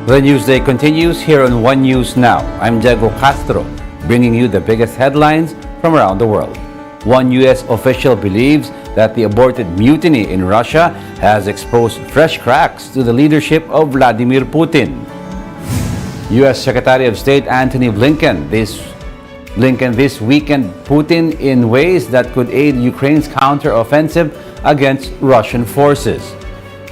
The Newsday continues here on One News Now. I'm Diego Castro, bringing you the biggest headlines from around the world. One U.S. official believes that the aborted mutiny in Russia has exposed fresh cracks to the leadership of Vladimir Putin. U.S. Secretary of State Antony Blinken this weekend Putin in ways that could aid Ukraine's counteroffensive against Russian forces.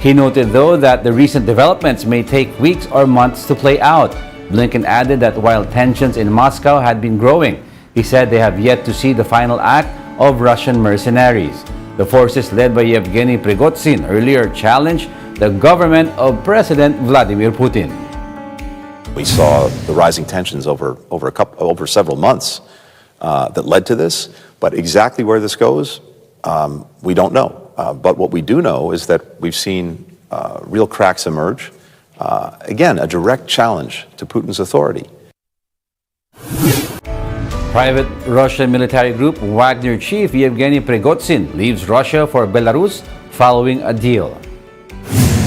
He noted, though, that the recent developments may take weeks or months to play out. Blinken added that while tensions in Moscow had been growing, he said they have yet to see the final act of Russian mercenaries. The forces led by Yevgeny Prigozhin earlier challenged the government of President Vladimir Putin. We saw the rising tensions over several months that led to this, but exactly where this goes, we don't know. But what we do know is that we've seen real cracks emerge. Again, a direct challenge to Putin's authority. Private Russian military group Wagner chief Yevgeny Prigozhin leaves Russia for Belarus following a deal.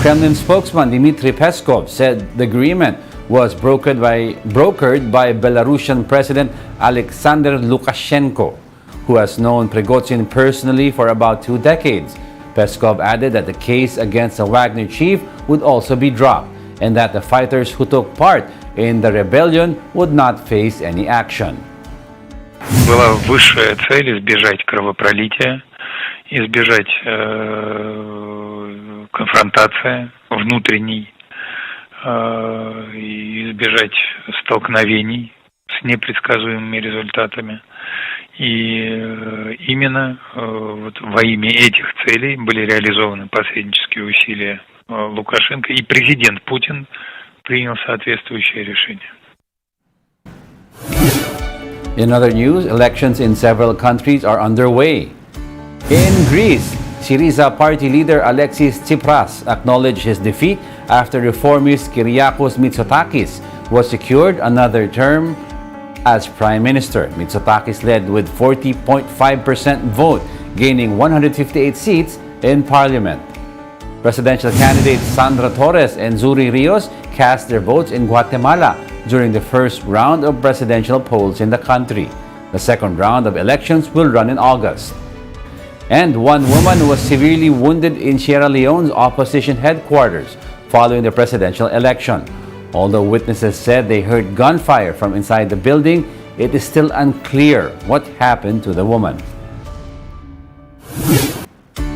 Kremlin spokesman Dmitry Peskov said the agreement was brokered by Belarusian President Alexander Lukashenko, who has known Prigozhin personally for about 2 decades. Peskov added that the case against the Wagner chief would also be dropped and that the fighters who took part in the rebellion would not face any action. Была высшая цель избежать кровопролития, избежать конфронтации внутренней, избежать столкновений с непредсказуемыми результатами. И именно во имя этих целей были реализованы посреднические усилия Лукашенко, и президент Путин принял соответствующее решение. In other news, elections in several countries are underway. In Greece, Syriza party leader Alexis Tsipras acknowledged his defeat after reformist Kyriakos Mitsotakis was secured another term as prime minister. Mitsotakis led with 40.5% vote, gaining 158 seats in parliament. Presidential candidates Sandra Torres and Zuri Rios cast their votes in Guatemala during the first round of presidential polls in the country. The second round of elections will run in August. And one woman was severely wounded in Sierra Leone's opposition headquarters following the presidential election. Although witnesses said they heard gunfire from inside the building, it is still unclear what happened to the woman.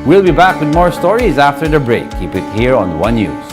We'll be back with more stories after the break. Keep it here on One News.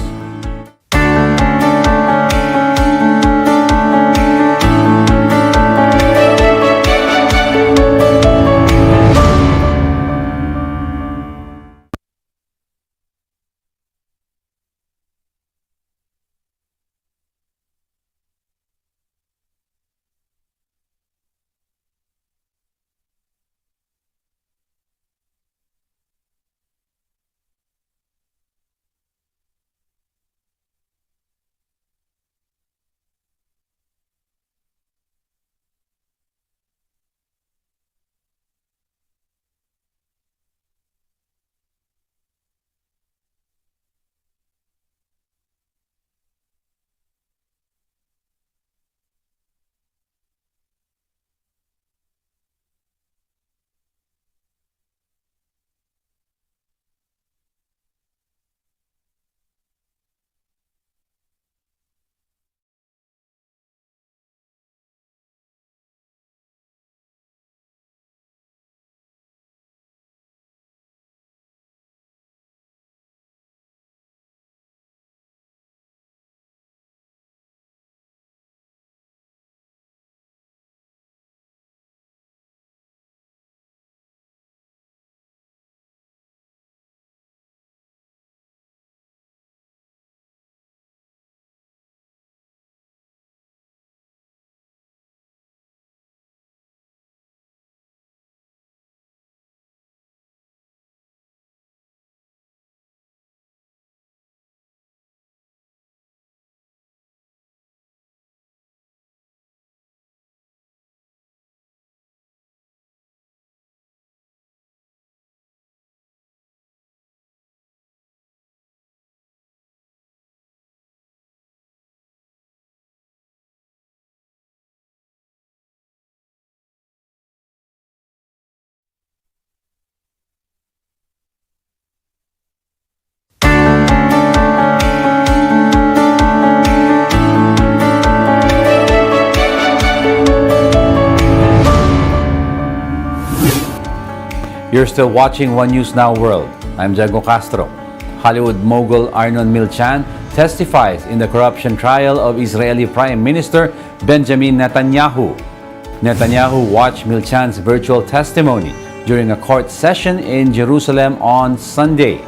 You're still watching One News Now World. I'm Jago Castro. Hollywood mogul Arnon Milchan testifies in the corruption trial of Israeli Prime Minister Benjamin Netanyahu. Netanyahu watched Milchan's virtual testimony during a court session in Jerusalem on Sunday.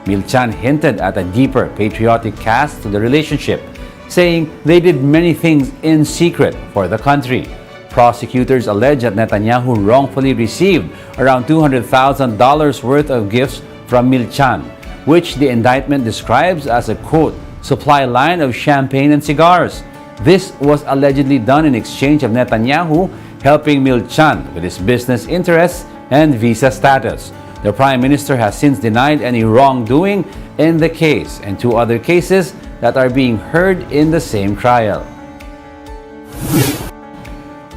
Milchan hinted at a deeper patriotic cast to the relationship, saying they did many things in secret for the country. Prosecutors allege that Netanyahu wrongfully received around $200,000 worth of gifts from Milchan, which the indictment describes as a, quote, supply line of champagne and cigars. This was allegedly done in exchange of Netanyahu helping Milchan with his business interests and visa status. The Prime Minister has since denied any wrongdoing in the case and two other cases that are being heard in the same trial.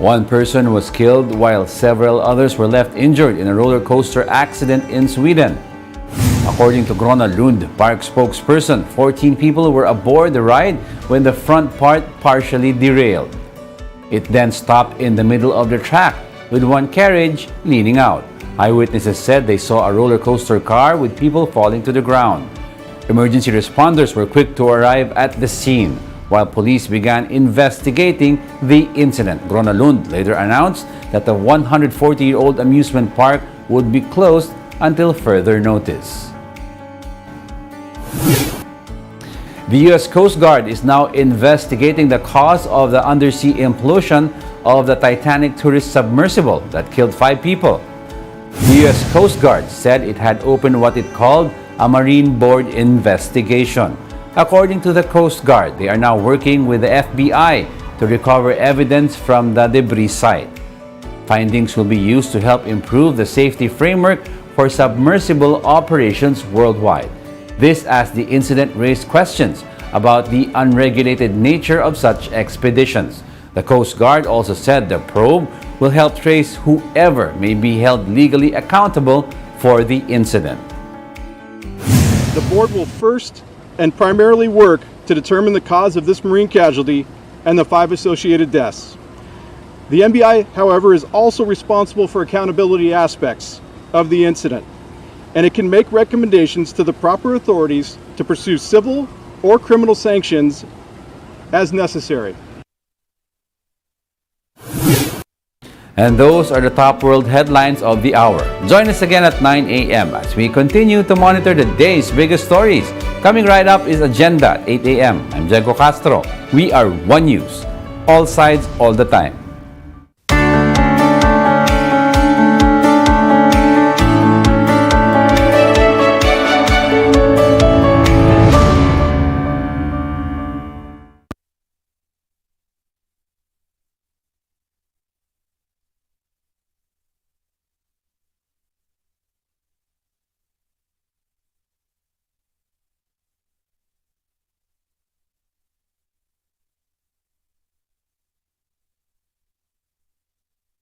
One person was killed while several others were left injured in a roller coaster accident in Sweden. According to Gröna Lund Park spokesperson, 14 people were aboard the ride when the front part partially derailed. It then stopped in the middle of the track, with one carriage leaning out. Eyewitnesses said they saw a roller coaster car with people falling to the ground. Emergency responders were quick to arrive at the scene, while police began investigating the incident. Gröna Lund later announced that the 140-year-old amusement park would be closed until further notice. The U.S. Coast Guard is now investigating the cause of the undersea implosion of the Titanic tourist submersible that killed 5 people. The U.S. Coast Guard said it had opened what it called a Marine Board investigation. According to the Coast Guard, they are now working with the FBI to recover evidence from the debris site. Findings will be used to help improve the safety framework for submersible operations worldwide. This as the incident raised questions about the unregulated nature of such expeditions. The Coast Guard also said the probe will help trace whoever may be held legally accountable for the incident. The board will first and primarily work to determine the cause of this marine casualty and the 5 associated deaths. The NBI, however, is also responsible for accountability aspects of the incident, and it can make recommendations to the proper authorities to pursue civil or criminal sanctions as necessary. And those are the top world headlines of the hour. Join us again at 9 a.m. as we continue to monitor the day's biggest stories. Coming right up is Agenda at 8 a.m. I'm Jago Castro. We are One News. All sides, all the time.